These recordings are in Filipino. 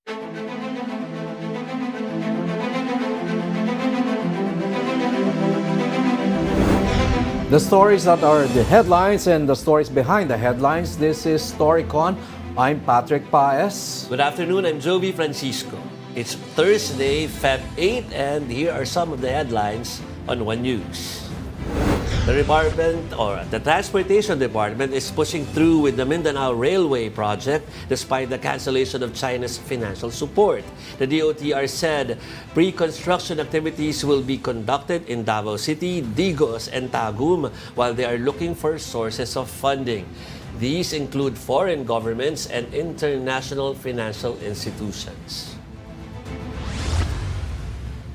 The stories that are the headlines and the stories behind the headlines. This is Storycon. I'm Patrick Paez. Good afternoon, I'm Jove Francisco. It's Thursday, Feb 8, and here are some of the headlines on One News. The Transportation Department is pushing through with the Mindanao Railway project despite the cancellation of China's financial support. The DOTR said pre-construction activities will be conducted in Davao City, Digos, and Tagum while they are looking for sources of funding. These include foreign governments and international financial institutions.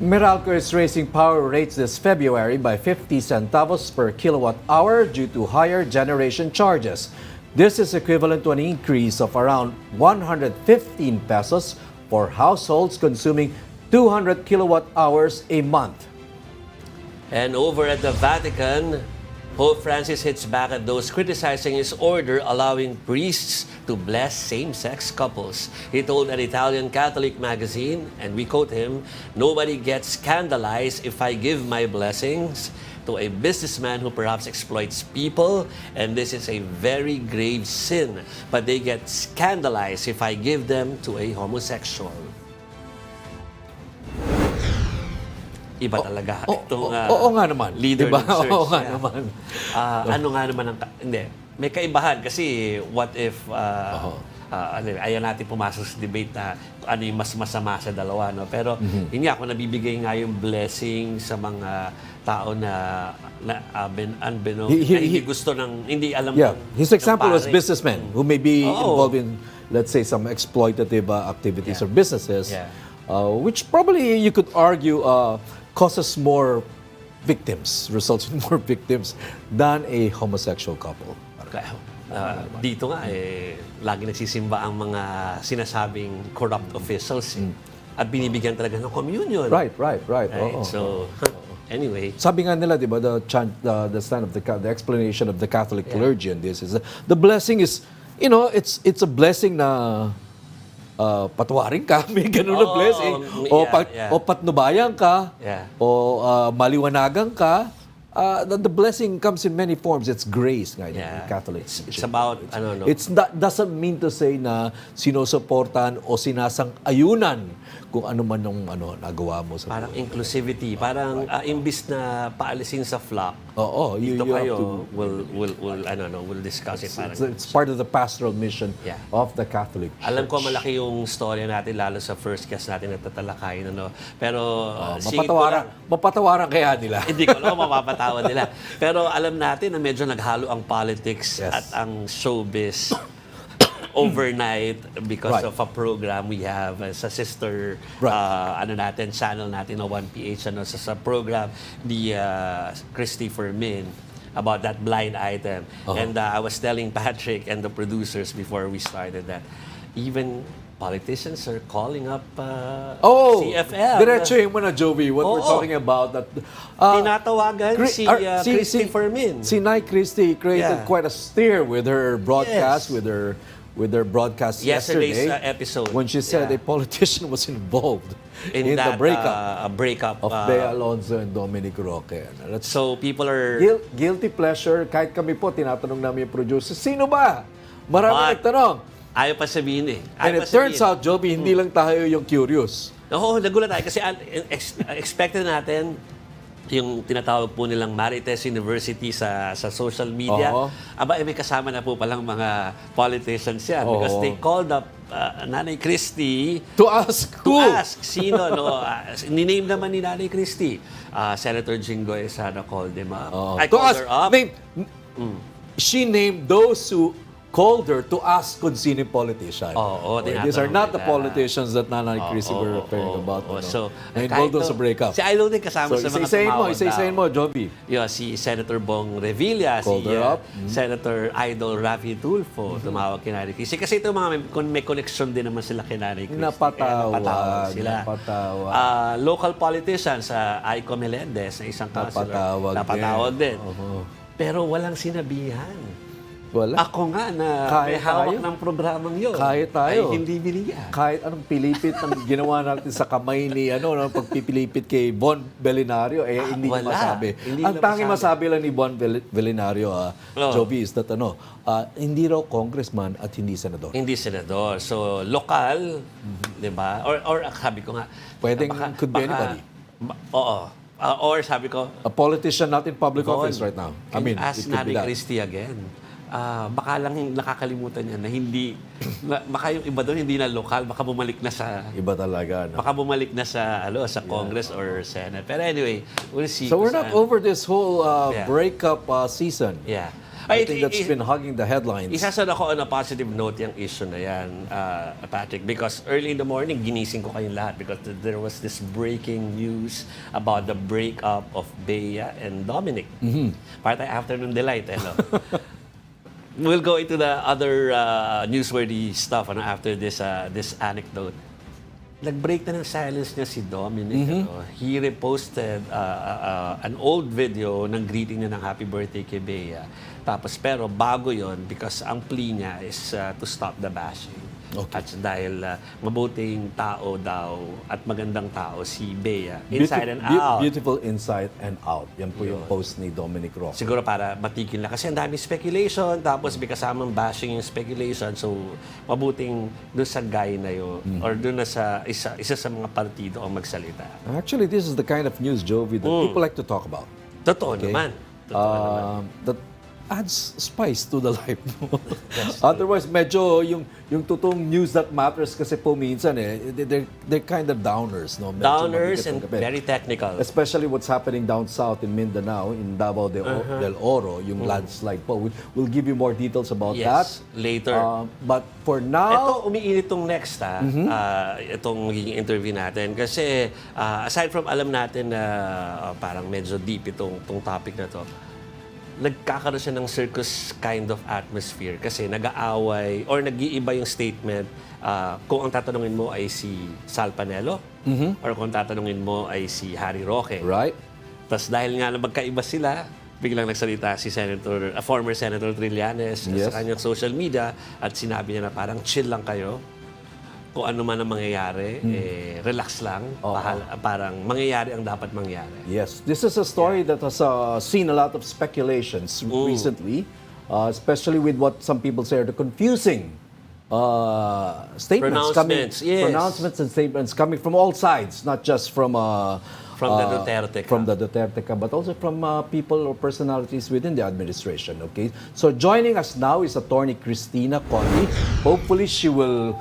Meralco is raising power rates this February by 50 centavos per kilowatt hour due to higher generation charges. This is equivalent to an increase of around 115 pesos for households consuming 200 kilowatt hours a month. And over at the Vatican, Pope Francis hits back at those criticizing his order allowing priests to bless same-sex couples. He told an Italian Catholic magazine, and we quote him, "Nobody gets scandalized if I give my blessings to a businessman who perhaps exploits people, and this is a very grave sin. But they get scandalized if I give them to a homosexual." Iba talaga itong Oo nga naman. leader Diba? ng church. Oo nga naman. Ano nga naman ang... Hindi. May kaibahan kasi what if... ayaw natin pumasok sa debate na ano yung mas masama sa dalawa. No? Pero yun nga, kung nabibigay nga yung blessing sa mga tao na hindi gusto ng... Hindi alam His example ng was pare. businessmen who may be involved in, let's say, some exploitative activities or businesses, which probably you could argue causes more victims, results in more victims than a homosexual couple. Dito nga, lagi nagsisimba ang mga sinasabing corrupt officials. At binibigyan talaga ng communion. Right. So, anyway. Sabi nga nila, di ba, the stand of the explanation of the Catholic clergy in this is the blessing is, it's a blessing na patawarin ka, may ganun na blessing. O patnubayan ka, o maliwanagan ka. The blessing comes in many forms. It's grace nga in Catholic. It's about, It doesn't mean to say na sinusuportan o sinasang-ayunan kung ano man yung nagawa mo sa parang inclusivity, parang imbis na paalisin sa flock. You kayo will discuss it. It's part of the pastoral mission of the Catholic Church. Alam ko malaki yung storya natin lalo sa first guest natin na tatalakayin, pero mapatawaran kaya nila. Hindi ko alam mapapatawa nila. Pero alam natin na medyo naghalo ang politics at ang showbiz overnight because of a program we have sa sister channel natin na 1PH sa program the Christopher Min about that blind item. And I was telling Patrick and the producers before we started that even politicians are calling up CFL. Diretsuhin mo na, Jovi, what we're talking about. That tinatawagan si Christopher Min. Si Nay Christie created quite a stir with her broadcast, with their broadcast yesterday's yesterday episode when she said a politician was involved in the breakup of Bea Alonzo and Dominic Roque. So people are... Guilty pleasure. Kahit kami po, tinatanong namin yung producer, sino ba? Marami nagtanong. Ayaw pa sabihin And it turns out, Joby, hindi lang tayo yung curious. Oo, nagulat tayo. Kasi expected natin yung tinatawag po nilang Marites University sa social media. May kasama na po palang mga politicians yan. Because they called up Nanay Christie to ask sino. Niname naman ni Nanay Christie. Senator Jinggoy Estrada called them up. I called her up. She named those who called her to ask kung sino yung politician. These are not the politicians that Nanay Christie were referring about. So, involved doon sa breakup. Si Idol din kasama sa mga tumawag. Isa-isayin mo, Joby. Si Senator Bong Revilla, si Senator Idol Rafi Tulfo, tumawag kay Nanay Christie. Kasi ito may connection din naman sila kay Nanay Christie. Napatawag sila. Local politicians, Aiko Melendez, na isang councilor, napatawag din. Pero walang sinabihan. Wala. Ako nga na may Kahit hawak tayo. ng programang yun. Kahit tayo. Ay hindi binigyan. Kahit anong pilipit ang ginawa natin sa kamay ni pagpipilipit kay Bon Belisario, hindi niya Wala. masabi. Hindi Ang na tanging masabi lang ni Bon Belisario, Jove, is that hindi raw congressman at hindi senador. Hindi senador. So, lokal, di ba? Or sabi ko nga, Pwedeng could be anybody. Oo. Or sabi ko, A politician not in public Bon, office right now. I can mean, you ask it could be Nanay that. Christie again. Baka lang nakakalimutan niya na hindi, baka yung iba doon hindi na lokal, baka bumalik na sa, Iba talaga. No? baka bumalik na sa, sa Congress or Senate. Pero anyway, we'll see. So we're not over this whole Yeah. breakup season. Yeah. I think that's been hugging the headlines. Isasad ako on a positive note yung issue na yan, Patrick, because early in the morning, ginising ko kayong lahat because there was this breaking news about the breakup of Bea and Dominic. Part ng afternoon delight, no? We'll go into the other newsworthy stuff after this anecdote. Nag-break na ng silence niya si Dominic. He reposted an old video ng greeting niya ng happy birthday kay Bea. Pero bago yon because ang plea niya is to stop the bashing. Okay. At dahil mabuting tao daw at magandang tao si Bea, inside and out. Beautiful inside and out. Yan po yung post ni Dominic Roque. Siguro para matigil na. Kasi ang daming speculation, tapos may kasamang bashing yung speculation. So, mabuting doon sa guy na yun, or doon na sa isa sa mga partido ang magsalita. Actually, this is the kind of news, Jove, that people like to talk about. Totoo naman. Totoo naman. That adds spice to the life. Otherwise, medyo yung totoong news that matters kasi po minsan they're kind of downers. No? Medyo Downers mabigat and ang gabi. very technical. Especially what's happening down south in Mindanao, in Davao del Oro, yung landslide po. We'll give you more details about that. Later. But for now... Ito, umiinit tong next, itong magiging interview natin. Kasi, aside from alam natin na parang medyo deep itong topic na to, nagkakaroon siya ng circus kind of atmosphere kasi nag-aaway or nag-iiba yung statement kung ang tatanungin mo ay si Sal Panelo or kung tatanungin mo ay si Harry Roque. Right. Tapos dahil nga na magkaiba sila, biglang nagsalita si former Senator Trillanes sa kanyang social media at sinabi niya na parang chill lang kayo. Kung ano man ang mangyayari, relax lang. Parang mangyayari ang dapat mangyari. Yes, this is a story that has seen a lot of speculations recently, especially with what some people say are the confusing statements pronouncements and statements coming from all sides, not just from the Duterte camp, but also from people or personalities within the administration. Okay, so joining us now is Atty. Kristina Conti. Hopefully, she will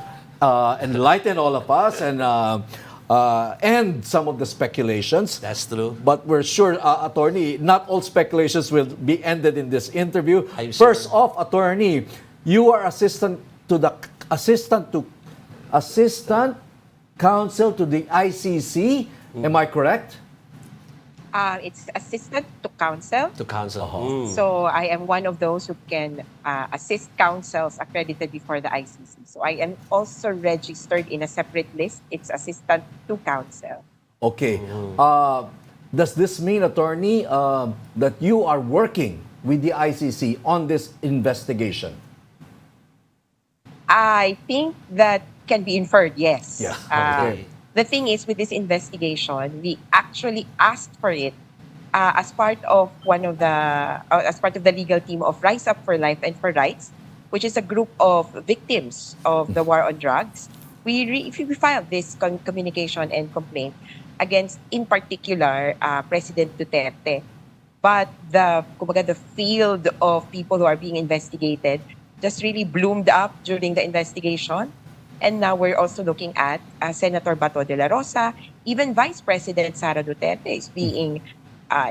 enlighten all of us and end some of the speculations. That's true. But we're sure, attorney, not all speculations will be ended in this interview. I'm First sure. off, attorney, you are assistant counsel to the ICC. Am I correct? It's assistant to counsel. To counsel. So I am one of those who can assist counsels accredited before the ICC. So I am also registered in a separate list. It's assistant to counsel. Okay. Does this mean, attorney, that you are working with the ICC on this investigation? I think that can be inferred, yes. Yeah, okay. The thing is, with this investigation, we actually asked for it as part of the legal team of Rise Up for Life and for Rights, which is a group of victims of the war on drugs. We filed this communication and complaint against, in particular, President Duterte. But the field of people who are being investigated just really bloomed up during the investigation. And now we're also looking at Senator Bato de la Rosa, even Vice President Sara Duterte is being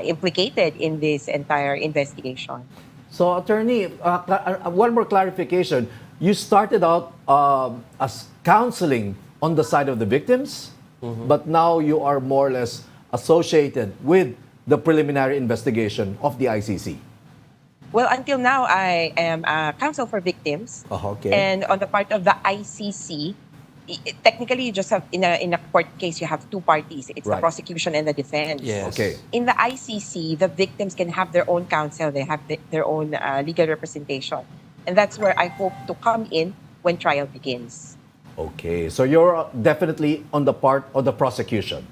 implicated in this entire investigation. So, attorney, one more clarification. You started out as counseling on the side of the victims, but now you are more or less associated with the preliminary investigation of the ICC. Well, until now, I am counsel for victims. Okay. And on the part of the ICC, technically, you just have, in a court case, you have two parties. It's the Right. prosecution and the defense. Yes. Okay. In the ICC, the victims can have their own counsel. They have their own legal representation. And that's where I hope to come in when trial begins. Okay, so you're definitely on the part of the prosecution,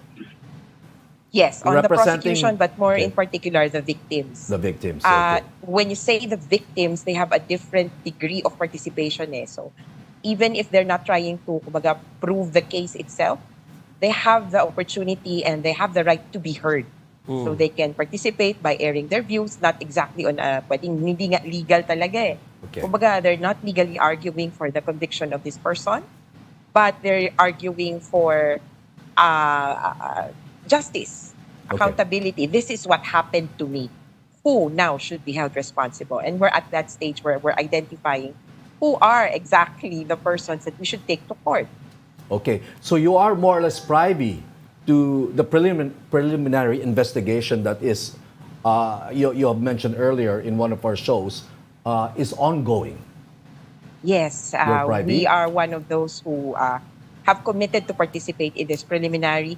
Yes, on the representing prosecution, but more okay, in particular the victims. the victims. Okay. When you say the victims, they have a different degree of participation. So even if they're not trying to kumbaga, prove the case itself, they have the opportunity and they have the right to be heard. So they can participate by airing their views, not exactly on pwedeng hindi nga legal talaga eh. Okay. Kumbaga, they're not legally arguing for the conviction of this person, but they're arguing for justice, Okay. accountability. This is what happened to me. Who now should be held responsible? And we're at that stage where we're identifying who are exactly the persons that we should take to court. Okay, so you are more or less privy to the preliminary investigation that is, you have mentioned earlier in one of our shows, is ongoing. Yes, You're privy? we are one of those who have committed to participate in this preliminary.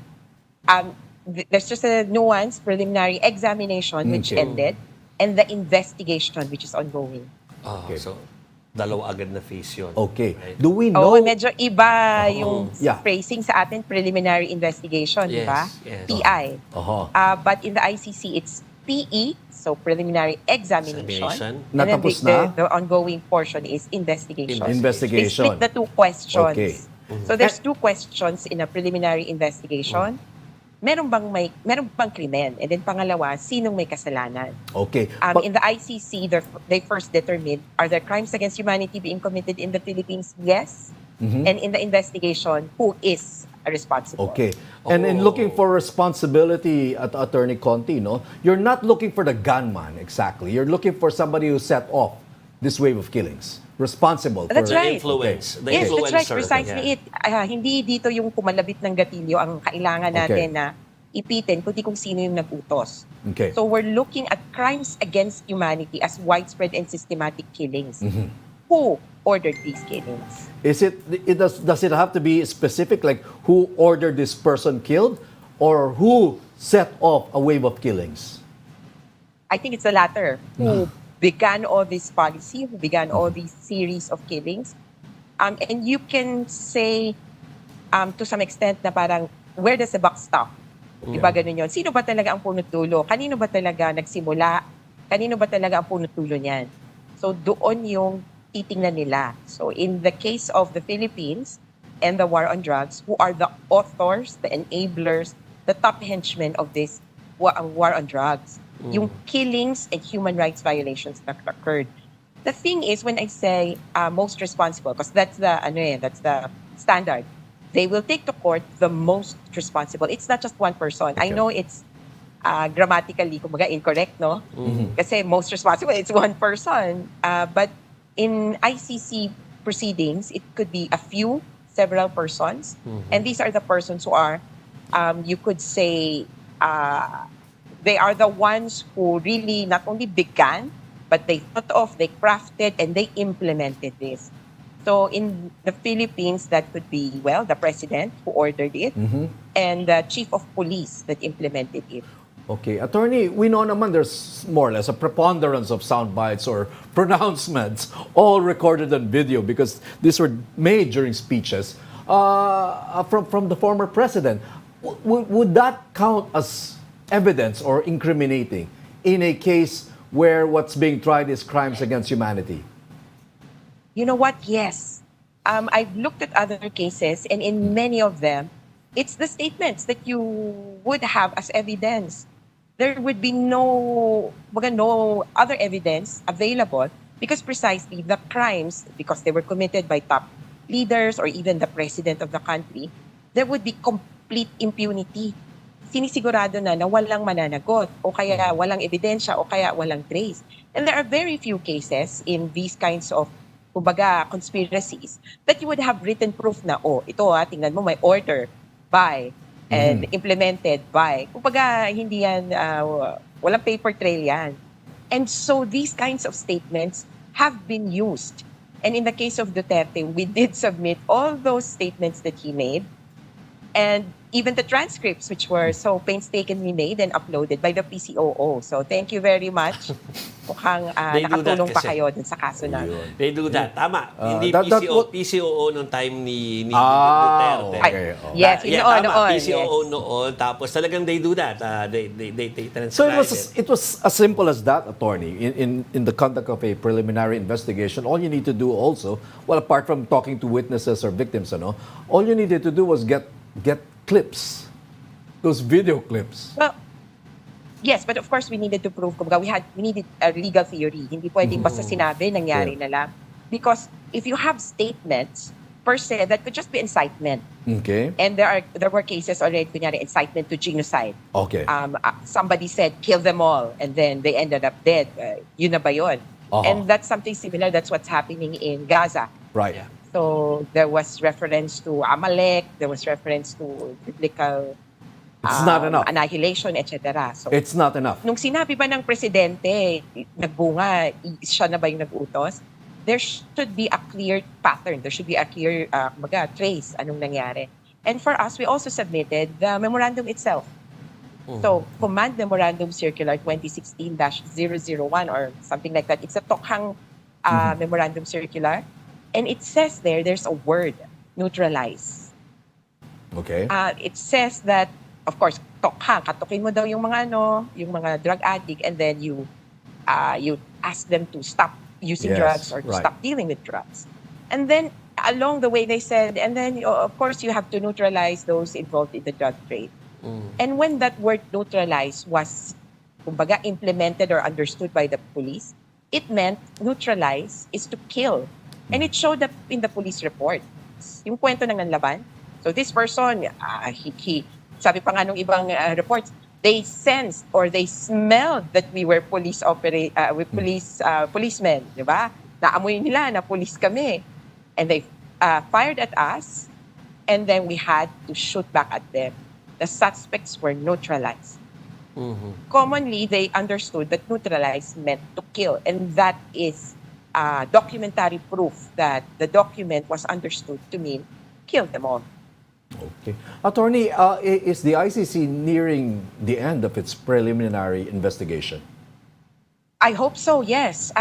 There's just a nuance, preliminary examination, which Okay. ended, and the investigation, which is ongoing. Okay. So, dalawa agad na phase yun. Okay, Right? do we know? Oo, medyo iba yung Yeah. phrasing sa atin, preliminary investigation, di ba? Yes, yes. PI. But in the ICC, it's PE, so preliminary examination. Examination. And then Natapos na? the ongoing portion is investigation. Investigation. They split the two questions. Okay. So there's two questions in a preliminary investigation. Meron bang krimen? And then pangalawa, sinong may kasalanan? Okay. But- In the ICC, they first determined, are there crimes against humanity being committed in the Philippines? Yes. And in the investigation, who is responsible? Okay. And in looking for responsibility at Attorney Conti, no, you're not looking for the gunman exactly. You're looking for somebody who set off this wave of killings. Responsible That's for right. Influence. The Yes, that's right. influencer. Precisely Yeah. it. Hindi dito yung kumalabit ng gatilyo ang kailangan natin na ipitin, kundi kung sino yung nag-utos. Okay. So we're looking at crimes against humanity as widespread and systematic killings. Who ordered these killings? Does it have to be specific, like who ordered this person killed, or who set off a wave of killings? I think it's the latter. Who began all this policy, who began all these series of killings. And you can say, to some extent, na parang, where does the buck stop? Diba ganun yun? Sino ba talaga ang punot dulo? Kanino ba talaga nagsimula? Kanino ba talaga ang punot dulo niyan? So doon yung titingnan nila. So in the case of the Philippines and the war on drugs, who are the authors, the enablers, the top henchmen of this war on drugs? Yung killings and human rights violations that occurred. The thing is, when I say most responsible, because that's the standard, they will take to court the most responsible. It's not just one person. I know it's grammatically kumbaga incorrect, no? Kasi most responsible, it's one person. But in ICC proceedings, it could be a few, several persons. And these are the persons who are, you could say, they are the ones who really not only began, but they thought of, they crafted, and they implemented this. So in the Philippines, that could be, well, the president who ordered it, and the chief of police that implemented it. Okay, attorney, we know naman there's more or less a preponderance of sound bites or pronouncements, all recorded on video because these were made during speeches from the former president. Would that count as evidence or incriminating in a case where what's being tried is crimes against humanity? You know what? Yes. I've looked at other cases, and in many of them, it's the statements that you would have as evidence. There would be no other evidence available because precisely the crimes, because they were committed by top leaders or even the president of the country, there would be complete impunity. Sinisigurado na walang mananagot o kaya walang ebidensya o kaya walang trace. And there are very few cases in these kinds of conspiracies that you would have written proof na, ito tingnan mo may order by and implemented by. Hindi yan, walang paper trail yan. And so these kinds of statements have been used. And in the case of Duterte, we did submit all those statements that he made and even the transcripts, which were so painstakingly made and uploaded by the PCOO. So thank you very much. Mukhang They do that nakatulong pa kasi. kayo dun sa kaso namin. Ayun. They do that. Tama. Hindi that what- PCOO nung time ni Duterte. okay. Ay, yes, Yeah, noon, tama. noon, PCOO yes. noon. Tapos talagang they do that. They So transcribe it was as simple as that, attorney. In the conduct of a preliminary investigation, all you need to do also, well, apart from talking to witnesses or victims, all you needed to do was get clips, those video clips. Well, yes, but of course we needed to prove. Kumbaga, we needed a legal theory. Hindi pwedeng basta sinabi, nangyari na lang. Because if you have statements, per se, that could just be incitement. Okay. And there were cases already, kunyari, incitement to genocide. Okay. Somebody said, kill them all, and then they ended up dead. Yun na ba yun? And that's something similar. That's what's happening in Gaza. Right. Yeah. So there was reference to Amalek, there was reference to biblical It's not enough. annihilation, etc. So It's not enough. nung sinabi ba ng presidente, nagbunga, siya na ba yung nag-utos? There should be a clear pattern. There should be a clear trace anong nangyari. And for us, we also submitted the memorandum itself. So, Command Memorandum Circular 2016-001 or something like that. It's a tokhang memorandum circular. And it says there's a word, neutralize. Okay. It says that, of course, tokhang, katukin mo daw yung mga drug addict, and then you ask them to stop using Yes, drugs or to right. stop dealing with drugs. And then, along the way, they said, and then, of course, you have to neutralize those involved in the drug trade. And when that word neutralize was, kumbaga, implemented or understood by the police, it meant neutralize is to kill. And it showed up in the police report. Yung kwento ng nanlaban. So this person, sabi pa nga nung ibang reports, they sensed or they smelled that we were policemen, di ba? Naamoy nila na police kami. And they fired at us, and then we had to shoot back at them. The suspects were neutralized. Commonly, they understood that neutralize meant to kill, and that is documentary proof that the document was understood to mean kill them all. Okay. Attorney, is the ICC nearing the end of its preliminary investigation? I hope so, yes.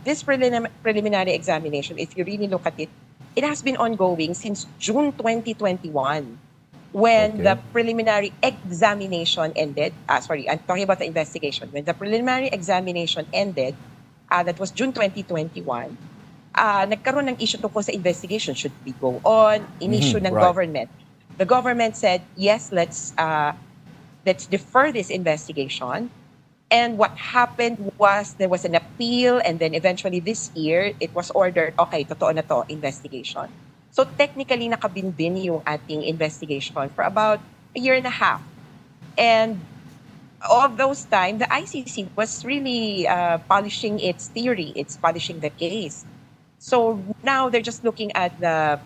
This preliminary examination, if you really look at it, it has been ongoing since June 2021 when Okay. the preliminary examination ended. Sorry, I'm talking about the investigation. When the preliminary examination ended, that was June 2021, nagkaroon ng issue tungkol sa investigation. Should we go on? In-issue ng right. government. The government said, yes, let's defer this investigation. And what happened was there was an appeal, and then eventually this year, it was ordered, okay, totoo na to, investigation. So technically, nakabinbin yung ating investigation for about a year and a half. And all of those time, the ICC was really polishing its theory, it's polishing the case. So now they're just looking at the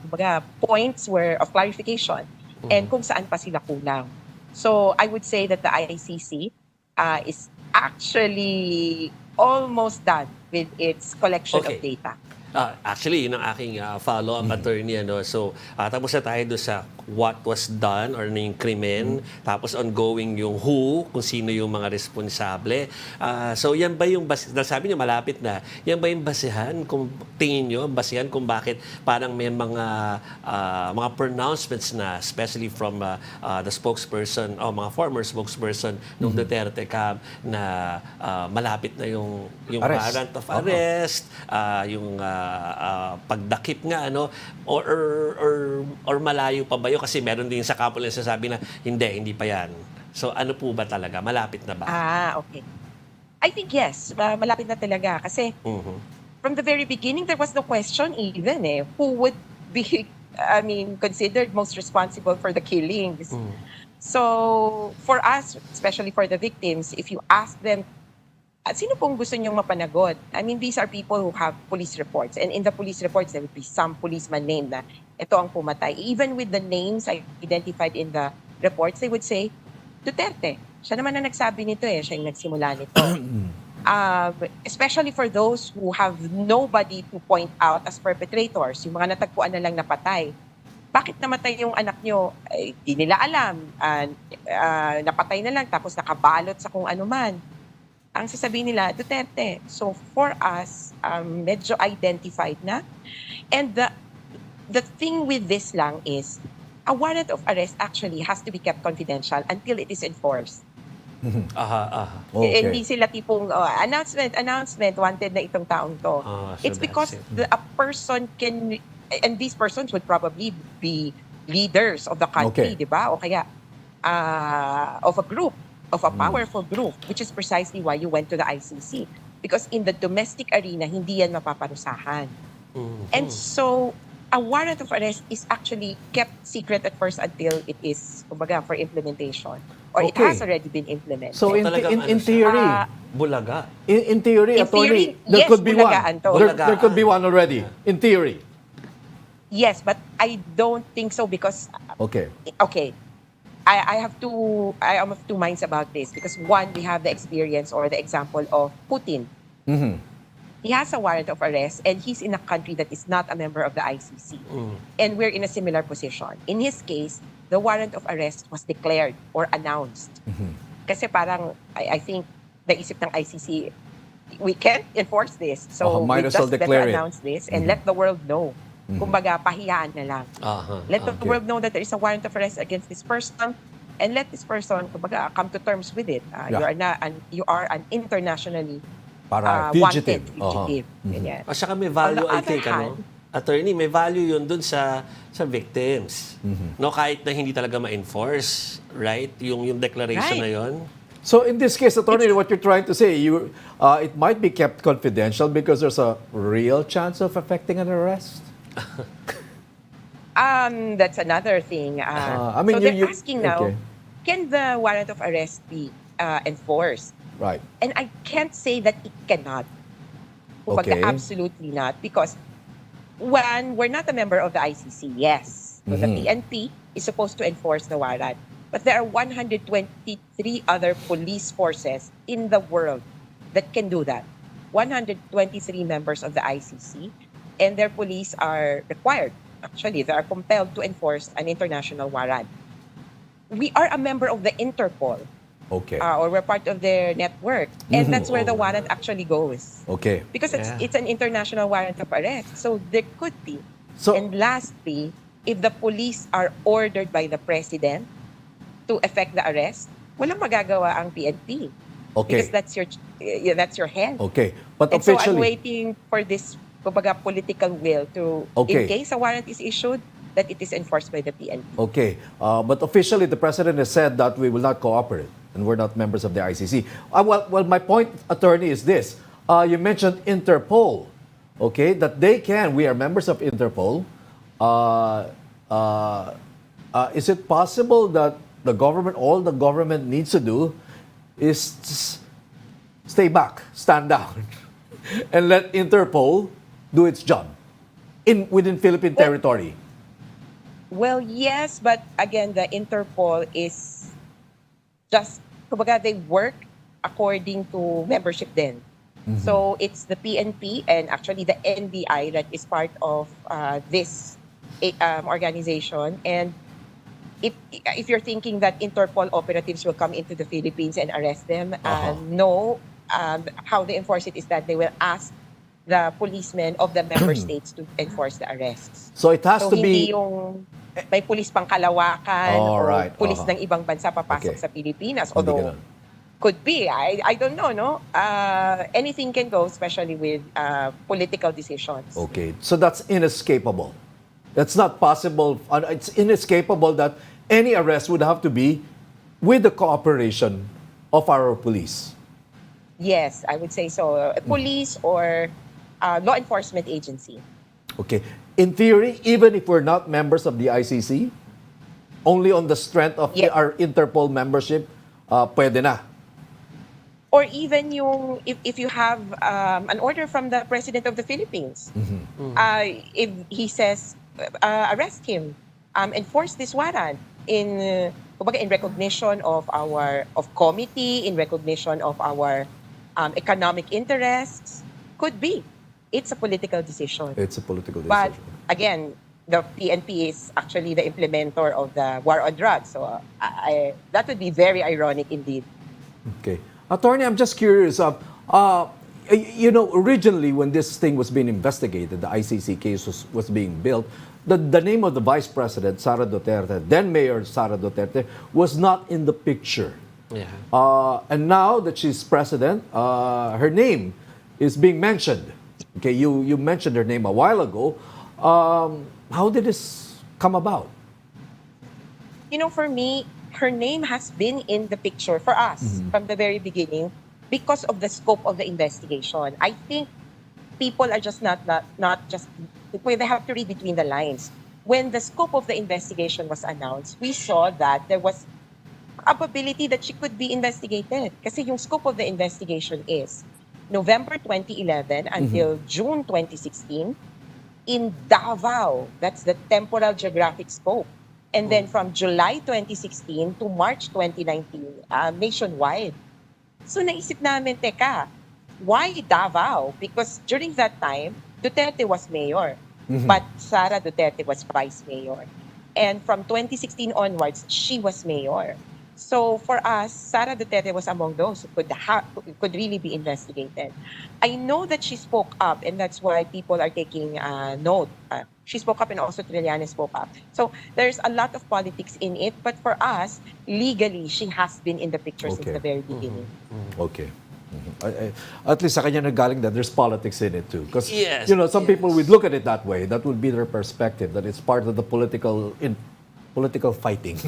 points of clarification and kung saan pa sila kulang. So I would say that the ICC is actually almost done with its collection of Okay. data. Actually, yun ang aking follow-up, attorney. So, tapos na tayo doon sa what was done or yung krimen. Tapos ongoing yung who, kung sino yung mga responsable. So, yan ba yung sabi niyo malapit na, yan ba yung basihan, kung tingin niyo, basihan kung bakit parang may mga pronouncements na, especially from the spokesperson, o mga former spokesperson ng Duterte camp, na malapit na yung warrant of arrest, yung pagdakip nga, or malayo pa ba yun? Kasi meron din sa couple na sasabi na hindi pa yan. So ano po ba talaga? Malapit na ba? Okay. I think yes, malapit na talaga. Kasi from the very beginning, there was no question even who would be, considered most responsible for the killings. So for us, especially for the victims, if you ask them, sino pong gusto niyong mapanagot? These are people who have police reports. And in the police reports, there would be some policeman named na ito ang pumatay. Even with the names identified in the reports, they would say, Duterte. Siya naman na nagsabi nito siya yung nagsimula nito. Especially for those who have nobody to point out as perpetrators, yung mga natagpuan na lang napatay. bakit namatay yung anak nyo? Ay, di nila alam. Napatay na lang tapos nakabalot sa kung ano man. Ang sasabihin nila, Duterte. So for us, medyo identified na. And the thing with this lang is, a warrant of arrest actually has to be kept confidential until it is enforced. Okay. Hindi sila tipong announcement, wanted na itong taong to. So It's because that's it. a person can, and these persons would probably be leaders of the country, Okay. di ba? O kaya of a group, of a powerful group, which is precisely why you went to the ICC. Because in the domestic arena, hindi yan mapaparusahan. And so, a warrant of arrest is actually kept secret at first until it is, kumbaga, for implementation. Or it Okay. has already been implemented. So in talagang in ano siya? theory, Bulaga. in theory, In attorney, theory, there yes, could be one. bulagaan to. There could be one already. In theory. Yes, but I don't think so because, Okay. okay, I am of two minds about this because one, we have the experience or the example of Putin. He has a warrant of arrest and he's in a country that is not a member of the ICC. And we're in a similar position. In his case, the warrant of arrest was declared or announced. Kasi parang, I think, naisip ng ICC, we can't enforce this. So Might we as well just declare better it. announce this and let the world know. Kumbaga, pahiyaan na lang. Let the Okay. world know that there is a warrant of arrest against this person and let this person, kumbaga, come to terms with it. You are an internationally Para wanted fugitive. fugitive. Ganyan. At saka may value, On the I other think, hand, attorney, may value yun dun sa victims. No, kahit na hindi talaga ma-enforce, right? Yung declaration Right. na yun. So in this case, attorney, what you're trying to say, it might be kept confidential because there's a real chance of affecting an arrest. That's another thing. I mean, so they're asking now, okay. can the warrant of arrest be enforced? Right. And I can't say that it cannot. Kumbaga, Okay. absolutely not. Because, one, we're not a member of the ICC, yes. So the PNP is supposed to enforce the warrant. But there are 123 other police forces in the world that can do that. 123 members of the ICC, and their police are required. Actually, they are compelled to enforce an international warrant. We are a member of the Interpol. Okay. Or we're part of their network. And that's where the warrant actually goes. Okay. Because Yeah. it's an international warrant of arrest. So there could be. So And lastly, if the police are ordered by the president to effect the arrest, walang magagawa ang PNP. okay. Because that's your hand. Okay. But And so I'm officially, waiting for this kumbaga, political will to, Okay. in case a warrant is issued, that it is enforced by the PNP. okay. But officially, the president has said that we will not cooperate and we're not members of the ICC. Well, my point, attorney, is this. You mentioned Interpol, okay, that we are members of Interpol. Is it possible that all the government needs to do is stay back, stand down, and let Interpol do its job within Philippine territory? Well, yes, but again, the Interpol is just, kumbaga, they work according to membership then. So it's the PNP and actually the NBI that is part of this organization. And if you're thinking that Interpol operatives will come into the Philippines and arrest them, no. How they enforce it is that they will ask the policemen of the member states to enforce the arrests. So it has So to hindi be... yung may pulis pang Kalawakan Oh, or right. pulis ng ibang bansa papasok Okay. sa Pilipinas. Hindi Although, ganun. could be. I don't know, no? Anything can go, especially with political decisions. Okay, so that's inescapable. That's not possible. It's inescapable that any arrest would have to be with the cooperation of our police. Yes, I would say so. Police or law enforcement agency. Okay. In theory, even if we're not members of the ICC, only on the strength of Yeah. our Interpol membership, pwede na. Or even if you have an order from the President of the Philippines, if he says, arrest him, enforce this warrant in recognition of of committee, in recognition of our economic interests, could be. It's a political decision. It's a political But decision. again, the PNP is actually the implementer of the war on drugs. So that would be very ironic indeed. Okay. Attorney, I'm just curious. Originally when this thing was being investigated, the ICC case was being built, the name of the Vice President, Sara Duterte, then Mayor Sara Duterte, was not in the picture. Yeah. And now that she's president, her name is being mentioned. Okay, you mentioned her name a while ago. How did this come about? For me, her name has been in the picture for us from the very beginning because of the scope of the investigation. I think people are just not just, well, they have to read between the lines. When the scope of the investigation was announced, we saw that there was probability that she could be investigated. Kasi yung scope of the investigation is November 2011 until June 2016 in Davao. That's the temporal geographic scope. And then from July 2016 to March 2019, nationwide. So naisip namin, teka, why Davao? Because during that time, Duterte was mayor, but Sara Duterte was vice mayor. And from 2016 onwards, she was mayor. So for us, Sara Duterte was among those who could really be investigated. I know that she spoke up, and that's why people are taking note. She spoke up, and also Trillanes spoke up. So there's a lot of politics in it, but for us, legally, she has been in the picture since the very beginning. Okay. At least sa kanya nagaling that there's politics in it too. Because Yes, some people would look at it that way. That would be their perspective, that it's part of the political fighting.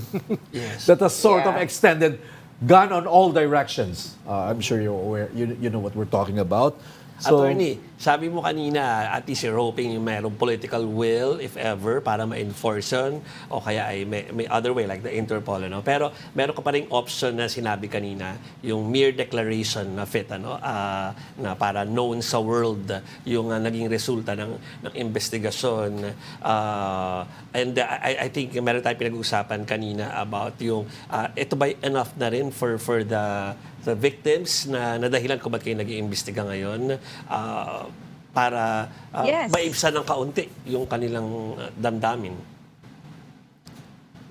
Yes. That has sort of Yeah. extended, gone on all directions. I'm sure you're aware, you know what we're talking about. So, Attorney, sabi mo kanina, at least you're hoping yung mayroong political will, if ever, para ma-enforce yun, o kaya ay may other way, like the Interpol, ano? Pero meron ka pa rin option na sinabi kanina, yung mere declaration na fit, na para known sa world yung naging resulta ng investigasyon. And I think meron tayong pinag-uusapan kanina about yung, ito ba enough na rin for the victims na dahilan kung ba't kayo nag-iimbestiga ngayon para Yes. maibsan ng kaunti yung kanilang damdamin.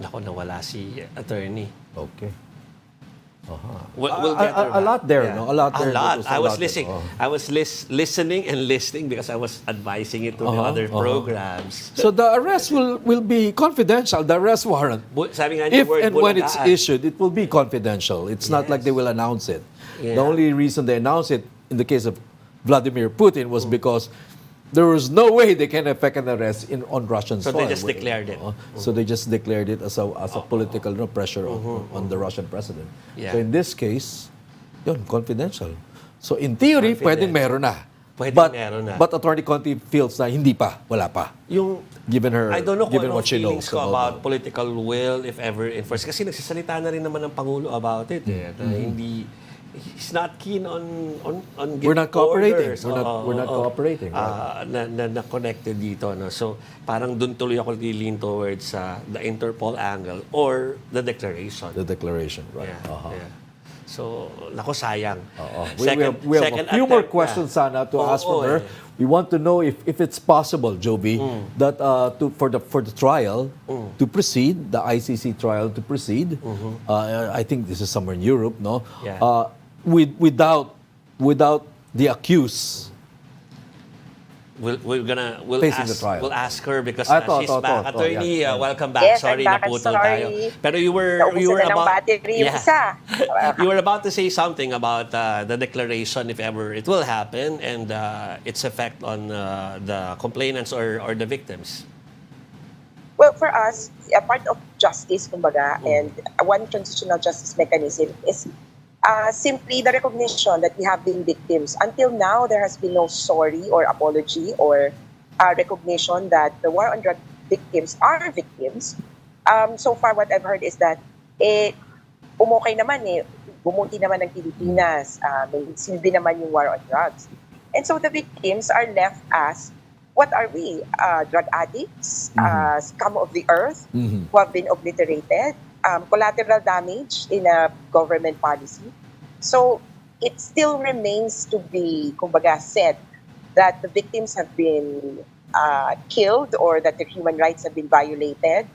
Nako, nawala si attorney. okay. We'll get her A back. lot there, no? A lot there. There's a I was lot there. listening. I was listening and listening because I was advising it to the other programs. So the arrest will be confidential, the arrest warrant. Sabi nga niya, If word and when it's bulagaan. issued, it will be confidential. It's not like they will announce it. Yeah. The only reason they announce it in the case of Vladimir Putin was because there was no way they can effect an arrest on Russian So soil. they just declared it. So they just declared it as a political pressure on the Russian president. Yeah. So in this case, yun, confidential. So in theory, pwedeng meron na. Pwedeng meron na. But Attorney Conti feels na hindi pa, wala pa. Yung Given her, I don't know kung given ano what she feelings knows ko about political will, if ever enforced. Kasi nagsasalita na rin naman ng Pangulo about it. Na hindi, he's not keen on We're not cooperating. orders. We're not cooperating. Right? Na connected dito. No? So, parang dun tuloy ako lean towards the Interpol angle or the declaration. The declaration, right? Yeah, yeah. So, nako, sayang. We have a few more questions sana to ask from her. We want to know if it's possible, Jove, that for the trial to proceed, the ICC trial to proceed. I think this is somewhere in Europe, no? Yeah. Without the accused. We'll Facing the trial. We'll ask her because Thought, she's back. Attorney, yeah. welcome back. Yes, Sorry, I'm back. naputol Sorry. tayo. Pero you were Naubusan na ng about battery yung isa. you were about to say something about the declaration, if ever it will happen, and its effect on the complainants or the victims. Well, for us, a part of justice, kumbaga, and one transitional justice mechanism is simply the recognition that we have been victims. Until now, there has been no sorry or apology or recognition that the war on drug victims are victims. So far, what I've heard is that umukay naman bumunti naman ng Pilipinas, may silbi naman yung war on drugs. And so the victims are left as, what are we? Drug addicts, scum of the earth, who have been obliterated, collateral damage in a government policy. So it still remains to be, kumbaga, said that the victims have been killed or that their human rights have been violated,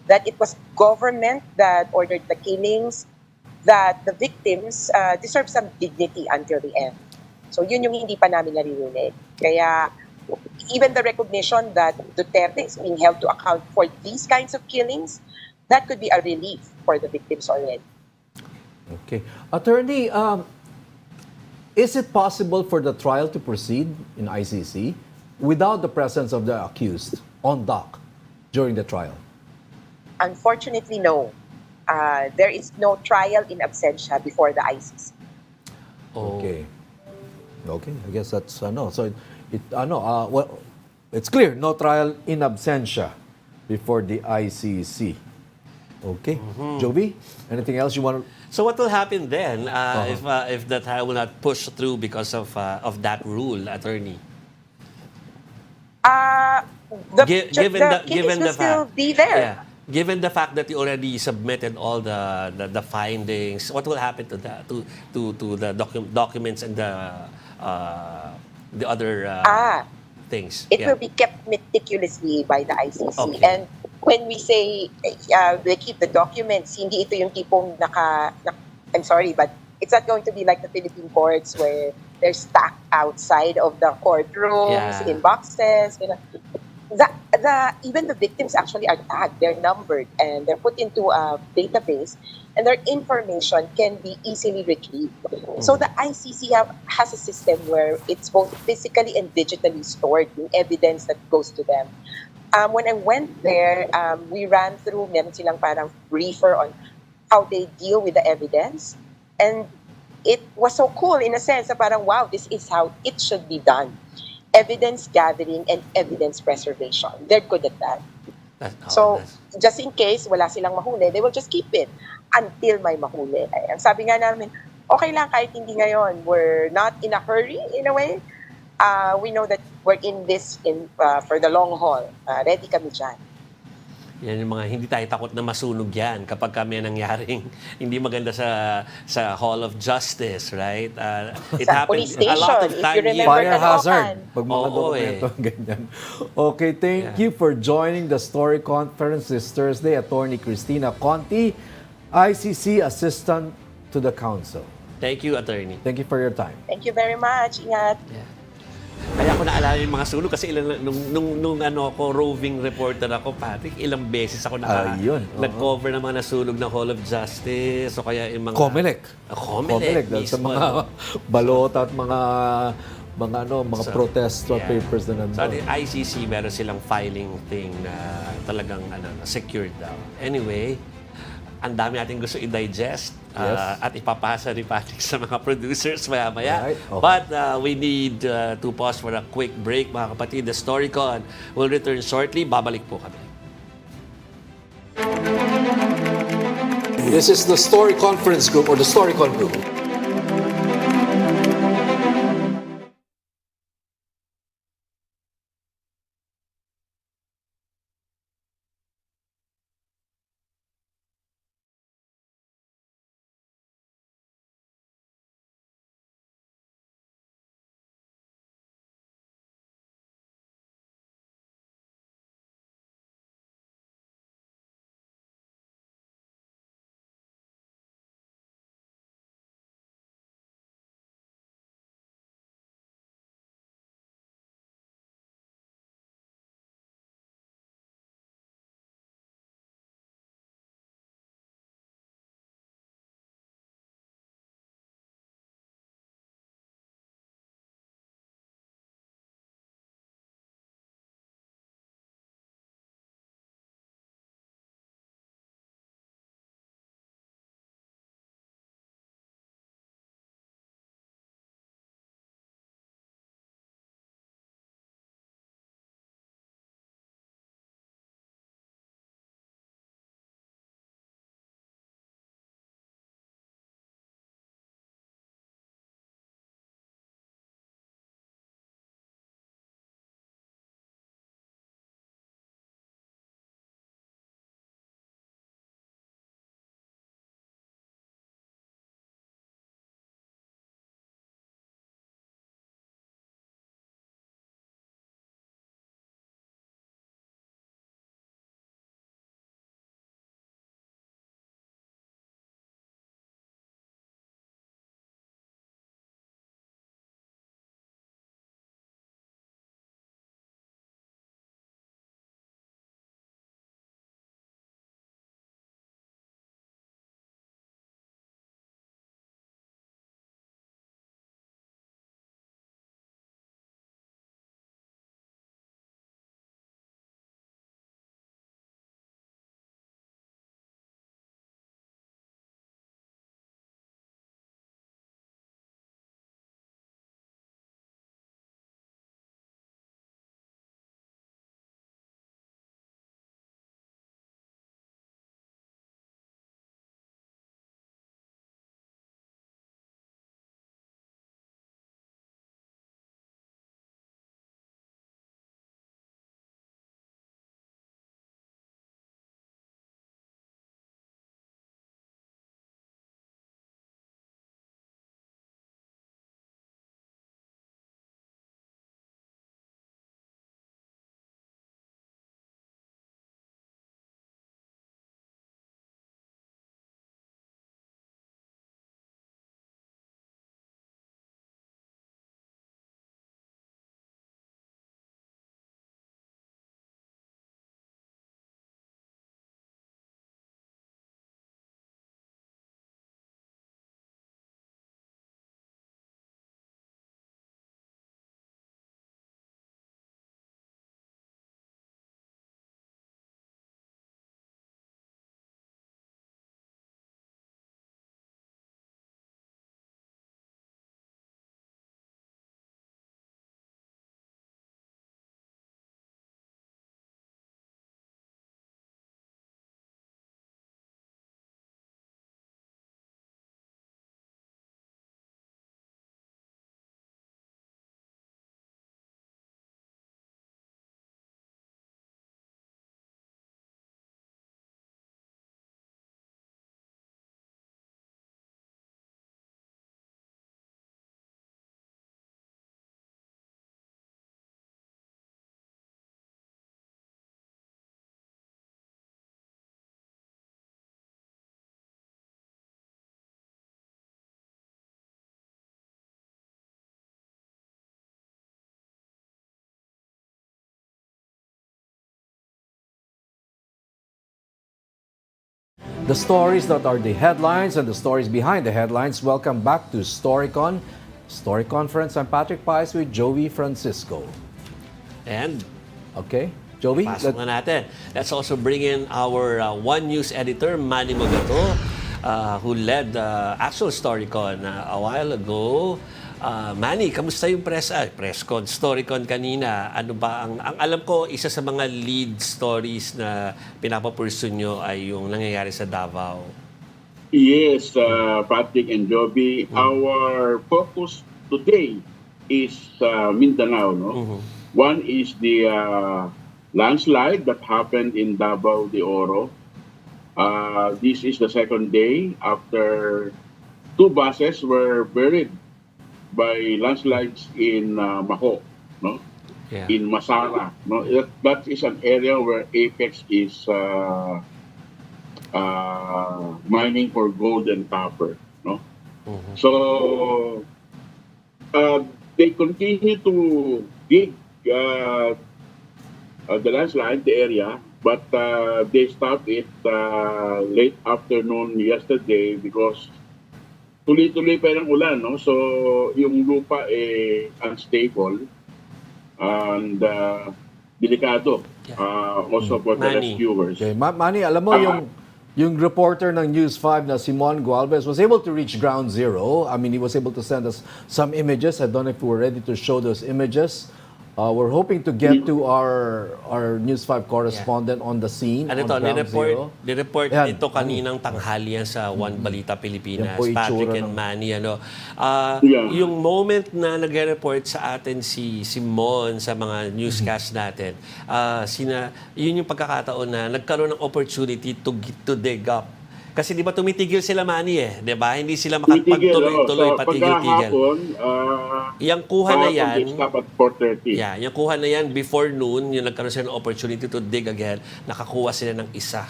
that it was government that ordered the killings, that the victims deserve some dignity until the end. So yun yung hindi pa namin naririnig. Kaya even the recognition that Duterte is being held to account for these kinds of killings, that could be a relief for the victims already. Okay. Attorney, is it possible for the trial to proceed in ICC without the presence of the accused on dock during the trial? Unfortunately, no. There is no trial in absentia before the ICC. Okay. Okay, I guess that's no. So well, it's clear, no trial in absentia before the ICC. Okay. Jove, anything else you want to... So what will happen then if the trial will not push through because of that rule, attorney? The Given killings will the still fact, be there. yeah, given the fact that you already submitted all the findings, what will happen to the documents and the other things? It will be kept meticulously by the ICC. Okay. And when we say we keep the documents, hindi ito yung tipong I'm sorry, but it's not going to be like the Philippine courts where they're stacked outside of the courtrooms in boxes. You know. Even the victims actually are tagged, they're numbered, and they're put into a database, and their information can be easily retrieved. So the ICC has a system where it's both physically and digitally stored, yung evidence that goes to them. When I went there, we ran through, meron silang parang briefer on how they deal with the evidence. And it was so cool in a sense na parang, wow, this is how it should be done. Evidence gathering and evidence preservation. They're good at that. So, just in case wala silang mahuli, they will just keep it until may mahuli. Ang sabi nga namin, okay lang kahit hindi ngayon. We're not in a hurry in a way. We know that we're in this for the long haul. Ready kami dyan. Yan yung mga hindi tayo takot na masunog yan kapag may nangyaring hindi maganda sa Hall of Justice, right? It Sa happens police station, a lot of if time you here. remember Fire hazard. Caloocan. Pag mga dokumento, ganyan. Okay, thank Yeah. you for joining the Story Conference this Thursday. Attorney Kristina Conti, ICC Assistant to the Counsel. Thank you, attorney. Thank you for your time. Thank you very much. Ingat. Yeah. Kaya ko naalala yung mga sunog kasi nung ako, roving reporter ako, Patrick, ilang beses ako nag-cover ng mga nasunog ng Hall of Justice o kaya yung mga... Comelec. Comelec dahil sa mismo. mga balota at mga protest papers na nandun. Sa ICC, meron silang filing thing na talagang secured daw. Anyway, ang dami natin gusto i-digest at ipapasa ni Patrick sa mga producers maya-maya. Right. Okay. But we need to pause for a quick break, mga kapatid. The Storycon will return shortly. Babalik po kami. This is the Story Conference Group or the Storycon Group. The stories that are the headlines and the stories behind the headlines. Welcome back to Storycon. Story Conference. I'm Patrick Paez with Jove Francisco. And Okay, Jove, pasok na natin. Let's also bring in our One News editor, Manny Mogato, who led the actual Storycon a while ago. Manny, kamusta yung presscon, Storycon kanina? Ano ba ang alam ko, isa sa mga lead stories na pinapapursu nyo ay yung nangyayari sa Davao. Yes, Patrick and Joby. Our focus today is Mindanao. No? One is the landslide that happened in Davao de Oro. This is the second day after 2 buses were buried by landslides in Maho, no? Yeah. In Masara. No? That is an area where Apex is mining for gold and copper. No? So they continue to dig the landslide, the area, but they stopped it late afternoon yesterday because tuloy-tuloy pa ng ulan, no? So yung lupa unstable and delikado also for the Manny. rescuers. Okay, Manny, alam mo yung reporter ng News 5 na Simon Gualvez was able to reach ground zero. I mean, he was able to send us some images. I don't know if we're ready to show those images. We're hoping to get to our News 5 correspondent on the scene. Ano on to, ground zero. nireport Yan. ito kaninang tanghali yan sa One Balita Pilipinas, Yan po Patrick itsura and ng- Manny. Yeah. Yung moment na nagre-report sa atin si Mon sa mga newscast natin, yun yung pagkakataon na nagkaroon ng opportunity to dig up. Kasi di ba tumitigil sila, Manny Di ba? Hindi sila makapagtuloy-tuloy, patigil-tigil. Yung kuha na yan, They stop at 4:30. yeah, yung kuha na yan before noon, yung nagkaroon sila ng opportunity to dig again, nakakuha sila ng isa.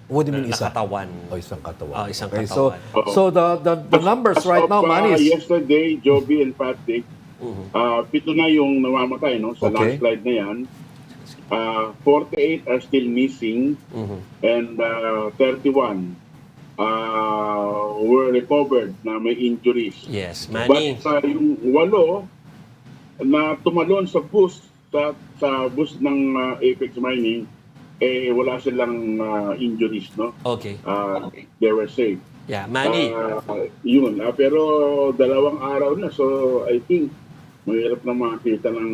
What do you mean isa? Nakatawan. Isang katawan. Oh, isang Okay, katawan. so the numbers As right of, now, Manny, is yesterday, Joby and Patrick, 7 na yung namamatay, no? Sa Okay. landslide na yan. 48 are still missing and 31 were recovered na may injuries. Yes, Manny. But yung 8 na tumalon sa bus, sa bus ng Apex Mining, wala silang injuries, no? Okay. They were safe. Yeah, Manny. Yun. Pero 2 araw na, so I think mahirap na makakita ng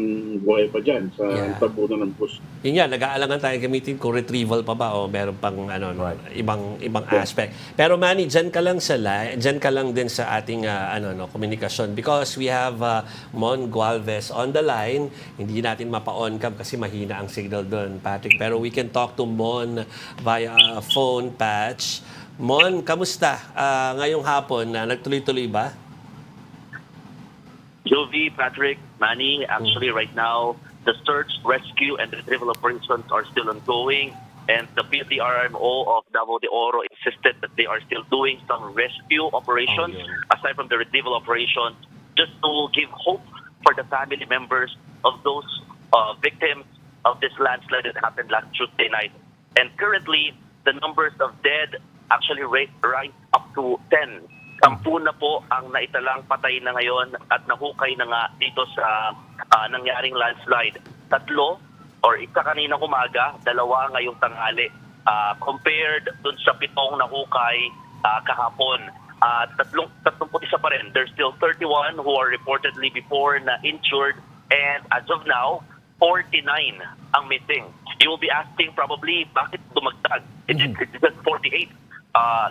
buhay pa dyan sa tabunan ng bus. Yun yan, nag-aalangan tayo gamitin kung retrieval pa ba o meron pang ibang aspect. Pero Manny, dyan ka lang dyan ka lang din sa ating komunikasyon because we have Mon Gualvez on the line. Hindi natin mapa-on cam kasi mahina ang signal doon, Patrick. Pero we can talk to Mon via phone patch. Mon, kamusta? Ngayong hapon, nagtuloy-tuloy ba? Jove, Patrick, Manny, actually right now, the search, rescue, and retrieval operations are still ongoing. And the PTRMO of Davao de Oro insisted that they are still doing some rescue operations aside from the retrieval operations, just to give hope for the family members of those victims of this landslide that happened last Tuesday night. And currently, the numbers of dead actually rise up to 10. 10 na po ang naitalang patay na ngayon at nahukay na nga dito sa nangyaring landslide. 3 or isa kaninang umaga, 2 ngayong tanghali. Compared dun sa 7 nahukay kahapon. 31 pa rin. There's still 31 who are reportedly before na injured and as of now, 49 ang missing. You will be asking probably bakit dumagdag? It's just 48.